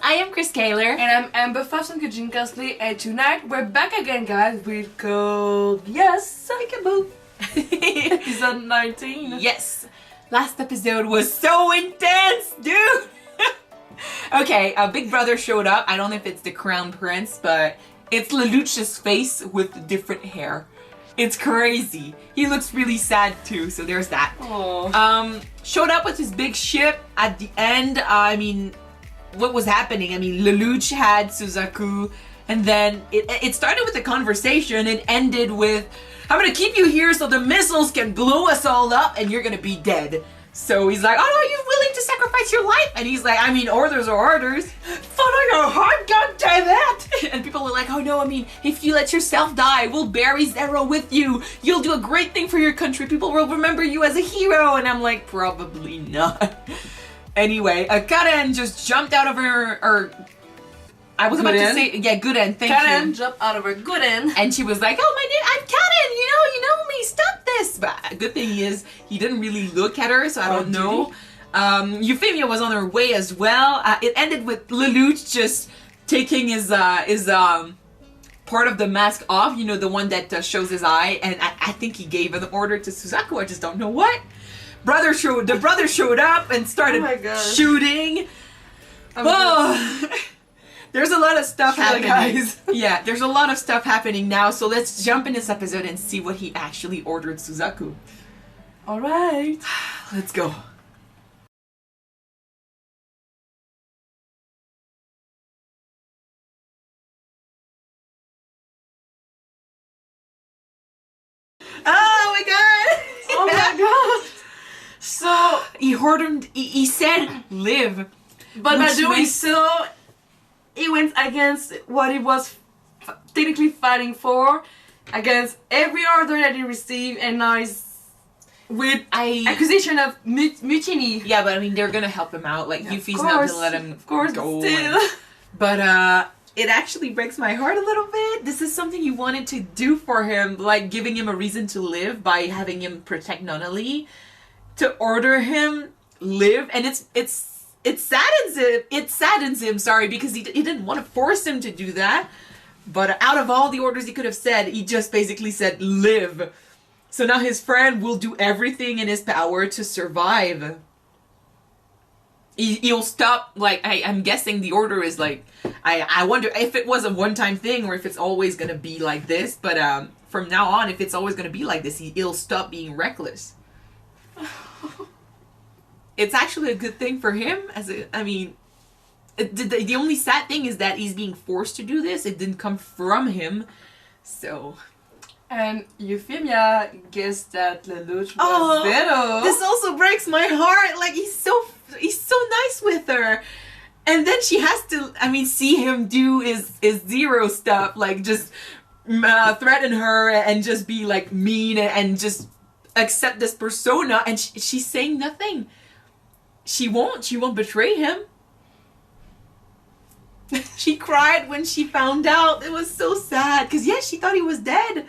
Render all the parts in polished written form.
I am Chris Kaler. And I'm Amber Fashion Kajin Casley, and tonight we're back again, guys, with called Yes, Peekaboo. Episode 19. Yes. Last episode was so intense, dude! Okay, Big Brother showed up. I don't know if it's the Crown Prince, but it's Lelouch's face with different hair. It's crazy. He looks really sad too, so there's that. Aww. Showed up with his big ship at the end. I mean, what was happening? I mean, Lelouch had Suzaku, and then it started with a conversation. It ended with, I'm gonna keep you here so the missiles can blow us all up and you're gonna be dead. So he's like, oh, are you willing to sacrifice your life? And he's like, I mean, orders are orders. Follow your heart, goddammit! And people are like, oh no, I mean, if you let yourself die, we'll bury Zero with you. You'll do a great thing for your country. People will remember you as a hero. And I'm like, probably not. Anyway, Karen just jumped out of her, I was about to say, yeah, good end, thank you. Karen jumped out of her good end. And she was like, oh, my name, I'm Karen, you know me, stop this. But good thing is, he didn't really look at her, so I don't know. Euphemia was on her way as well. It ended with Lelouch just taking his part of the mask off, you know, the one that shows his eye, and I think he gave an order to Suzaku, I just don't know what. The brother showed up and started shooting. There's a lot of stuff happening. Guys. Yeah, there's a lot of stuff happening now, so let's jump in this episode and see what he actually ordered Suzaku. Alright. Let's go. Oh my god! Oh my god! So, he said live. But by doing so, he went against what he was technically fighting for, against every order that he received, and now he's with accusation of mutiny. Yeah, but I mean, they're gonna help him out. Like, Euphy's not gonna let him go. Still. But, it actually breaks my heart a little bit. This is something you wanted to do for him, like giving him a reason to live by having him protect Nunnally, to order him live, and it saddens him, sorry, because he didn't want to force him to do that. But out of all the orders he could have said, he just basically said, live. So now his friend will do everything in his power to survive. He'll stop, like, I'm guessing the order is like, I wonder if it was a one-time thing or if it's always going to be like this. But from now on, if it's always going to be like this, he'll stop being reckless. It's actually a good thing for him. The only sad thing is that he's being forced to do this. It didn't come from him, so. And Euphemia guessed that Lelouch was better. This also breaks my heart. Like, he's so nice with her, and then she has to. See him do his Zero stuff, like just threaten her and just be like mean and just accept this persona, and she's saying nothing. She won't betray him. She cried when she found out. It was so sad, because yes, she thought he was dead.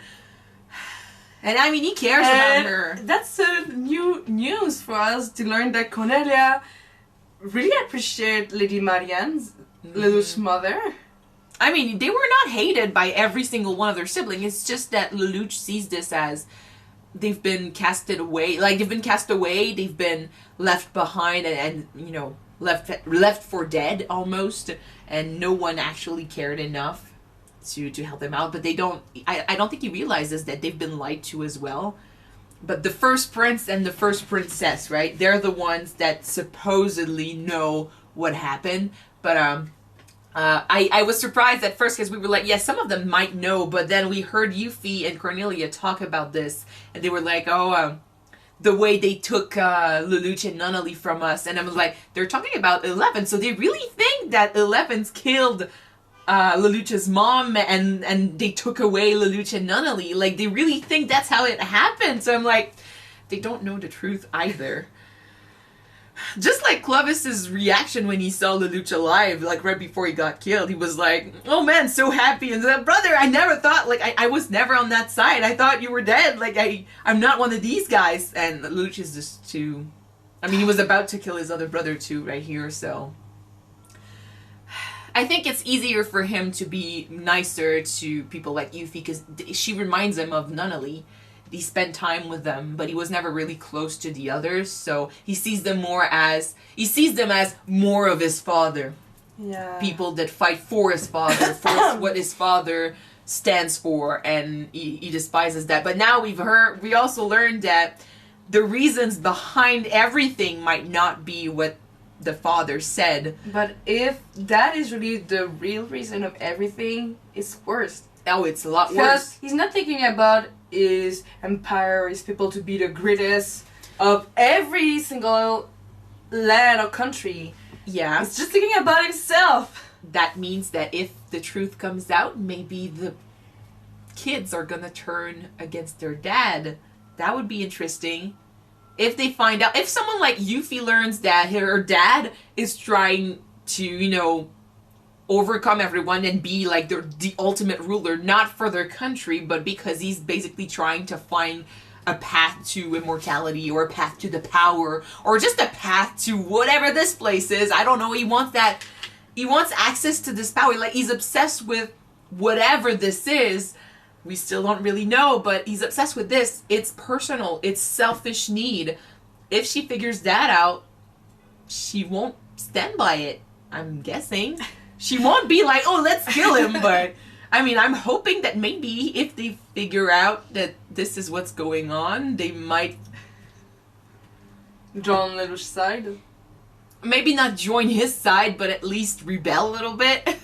And he cares about her. That's new news for us to learn that Cornelia really appreciates Lady Marianne's Lelouch's mother. They were not hated by every single one of their siblings. It's just that Lelouch sees this as they've been casted away. Like, they've been cast away, they've been left behind and left for dead almost, and no one actually cared enough to help them out. But they don't, I don't think he realizes that they've been lied to as well. But the first prince and the first princess, right? They're the ones that supposedly know what happened. But I was surprised at first, because we were like, yes, some of them might know, but then we heard Euphy and Cornelia talk about this, and they were like, the way they took Lelouch and Nunnally from us, and I was like, they're talking about 11, so they really think that 11's killed Lelouch's mom, and they took away Lelouch and Nunnally. Like, they really think that's how it happened, so I'm like, they don't know the truth either. Just like Clovis's reaction when he saw Lelouch alive, like right before he got killed, he was like, oh man, so happy. And then, brother, I never thought, like, I was never on that side. I thought you were dead. Like, I'm not one of these guys. And Lelouch is just too, he was about to kill his other brother too right here, so. I think it's easier for him to be nicer to people like Euphy because she reminds him of Nunnally. He spent time with them, but he was never really close to the others, so he sees them as more of his father. Yeah. People that fight for his father, for what his father stands for, and he despises that. But now we also learned that the reasons behind everything might not be what the father said. But if that is really the real reason of everything, it's worse. Oh, it's a lot worse. Because he's not thinking about his empire, his people to be the greatest of every single land or country. Yeah. He's just thinking about himself. That means that if the truth comes out, maybe the kids are gonna turn against their dad. That would be interesting. If they find out, if someone like Euphy learns that her dad is trying to, overcome everyone and be like the ultimate ruler, not for their country, but because he's basically trying to find a path to immortality or a path to the power or just a path to whatever this place is. I don't know. He wants access to this power. Like, he's obsessed with whatever this is. We still don't really know, but he's obsessed with this. It's personal. It's selfish need. If she figures that out, she won't stand by it, I'm guessing. She won't be like, oh, let's kill him, but I mean, I'm hoping that maybe if they figure out that this is what's going on, they might join Lelouch's side. Maybe not join his side, but at least rebel a little bit.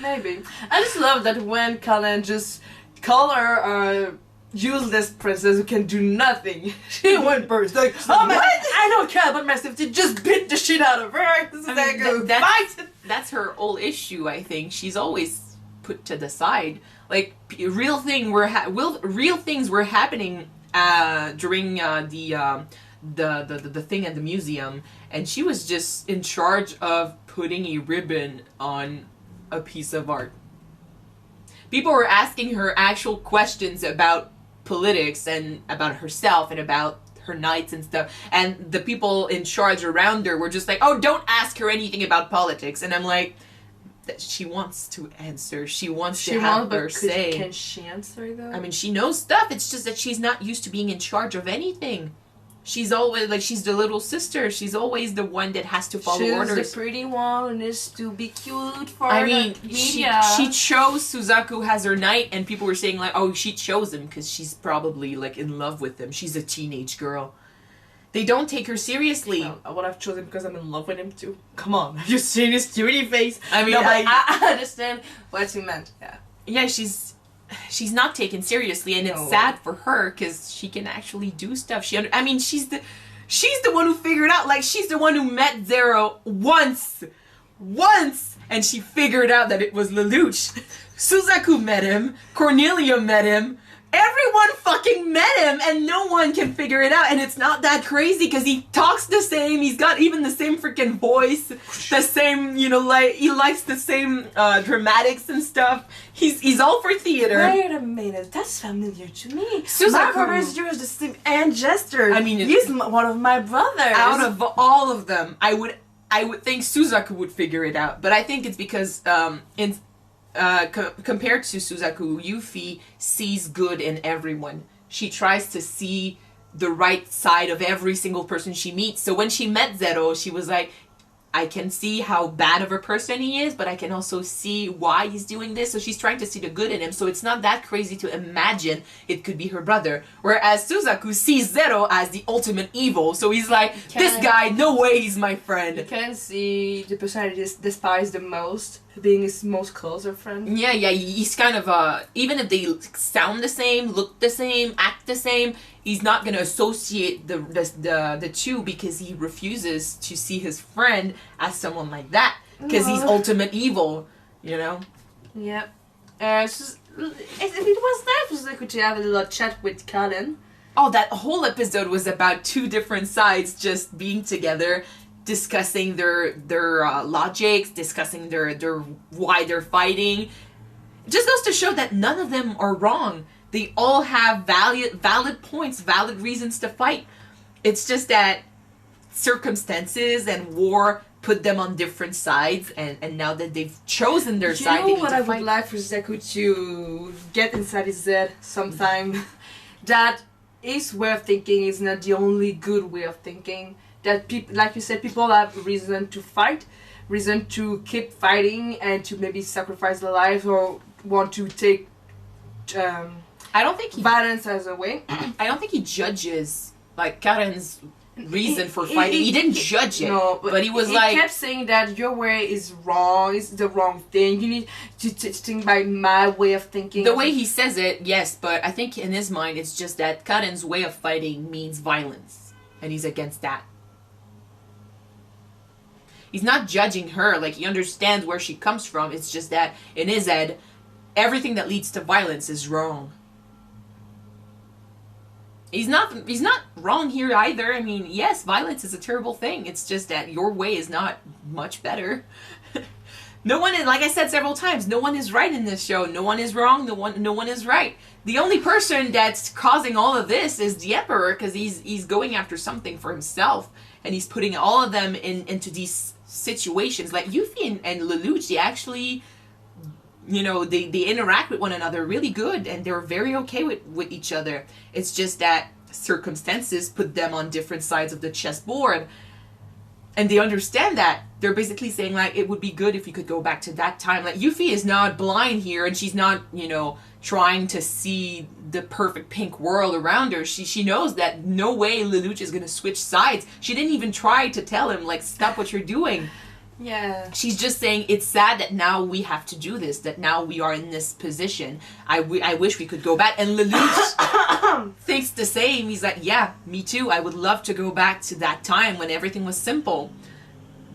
Maybe. I just love that when Karen just call her a useless princess who can do nothing. She went first, like, oh my, I don't care about my safety, just beat the shit out of her. That's her whole issue, I think. She's always put to the side. Like, real things were happening during the thing at the museum, and she was just in charge of putting a ribbon on a piece of art. People were asking her actual questions about politics and about herself and about her knights and stuff, and the people in charge around her were just like, oh, don't ask her anything about politics. And I'm like, she wants to answer. She wants to have her say. Can she answer though? I mean, she knows stuff. It's just that she's not used to being in charge of anything. She's always like, she's the little sister. She's always the one that has to follow orders. She's the pretty one who needs to be cute for the media. She chose Suzaku as her knight, and people were saying like, oh, she chose him because she's probably like in love with him. She's a teenage girl. They don't take her seriously. Well, I would have chosen because I'm in love with him too. Come on, have you seen his cutie face? I mean, no, I understand what you meant. Yeah. Yeah, she's not taken seriously, and it's sad for her because she can actually do stuff. She's the one who figured out, like, she's the one who met Zero once, and she figured out that it was Lelouch. Suzaku met him, Cornelia met him, everyone fucking met him, and no one can figure it out. And it's not that crazy because he talks the same. He's got even the same freaking voice, the same, like, he likes the same dramatics and stuff. He's all for theater. Wait a minute, that's familiar to me. Suzaku. My brothers use the same hand gesture. I mean, he's one of my brothers. Out of all of them, I would think Suzaku would figure it out, but I think it's because compared to Suzaku, Euphy sees good in everyone. She tries to see the right side of every single person she meets. So when she met Zero, she was like, I can see how bad of a person he is, but I can also see why he's doing this. So she's trying to see the good in him. So it's not that crazy to imagine it could be her brother. Whereas Suzaku sees Zero as the ultimate evil. So he's like, this guy, no way he's my friend. You can see the person I despise the most being his most closer friend. Yeah, he's kind of, even if they sound the same, look the same, act the same, he's not going to associate the two because he refuses to see his friend as someone like that. Because he's ultimate evil, Yep. It was nice to have a little chat with Karen. Oh, that whole episode was about two different sides just being together, discussing their logics, discussing their why they're fighting. It just goes to show that none of them are wrong. They all have valid points, valid reasons to fight. It's just that circumstances and war put them on different sides, and now that they've chosen their side, You they know need what to I would fight. like for Suzaku to get inside his head sometime? That his way of thinking is not the only good way of thinking. That people, like you said, people have reason to fight, reason to keep fighting, and to maybe sacrifice their lives or want to take I don't think he. violence as a way. I don't think he judges like Karen's reason for fighting. He didn't judge it. No, but he was he like, kept saying that your way is wrong. It's the wrong thing. You need to think by my way of thinking. the way he says it, yes, but I think in his mind it's just that Karen's way of fighting means violence, and he's against that. He's not judging her, like he understands where she comes from. It's just that in his head, everything that leads to violence is wrong. He's not wrong here either. I mean, yes, violence is a terrible thing. It's just that your way is not much better. No one is, like I said several times, no one is right in this show. No one is wrong. No one is right. The only person that's causing all of this is the Emperor, because he's going after something for himself, and he's putting all of them into these situations. Like Euphy and Lelouch, they actually, they interact with one another really good, and they're very okay with each other. It's just that circumstances put them on different sides of the chessboard, and they understand that. They're basically saying, like, it would be good if you could go back to that time. Like, Euphy is not blind here, and she's not, trying to see the perfect pink world around her. She knows that no way Lelouch is going to switch sides. She didn't even try to tell him, like, stop what you're doing. Yeah. She's just saying, it's sad that now we have to do this, that now we are in this position. I wish we could go back. And Lelouch thinks the same. He's like, yeah, me too. I would love to go back to that time when everything was simple.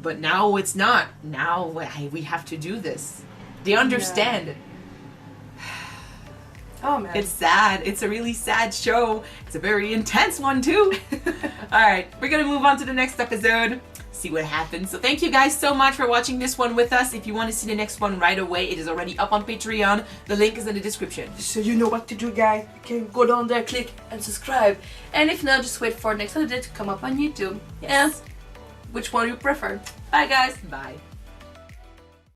But now it's not. Now we have to do this. They understand. Yeah. Oh, man. It's sad. It's a really sad show. It's a very intense one, too. Alright, we're going to move on to the next episode. See what happens. So thank you guys so much for watching this one with us. If you want to see the next one right away, it is already up on Patreon. The link is in the description. So you know what to do, guys. You can go down there, click and subscribe. And if not, just wait for next holiday to come up on YouTube. Yes. And which one you prefer. Bye, guys. Bye.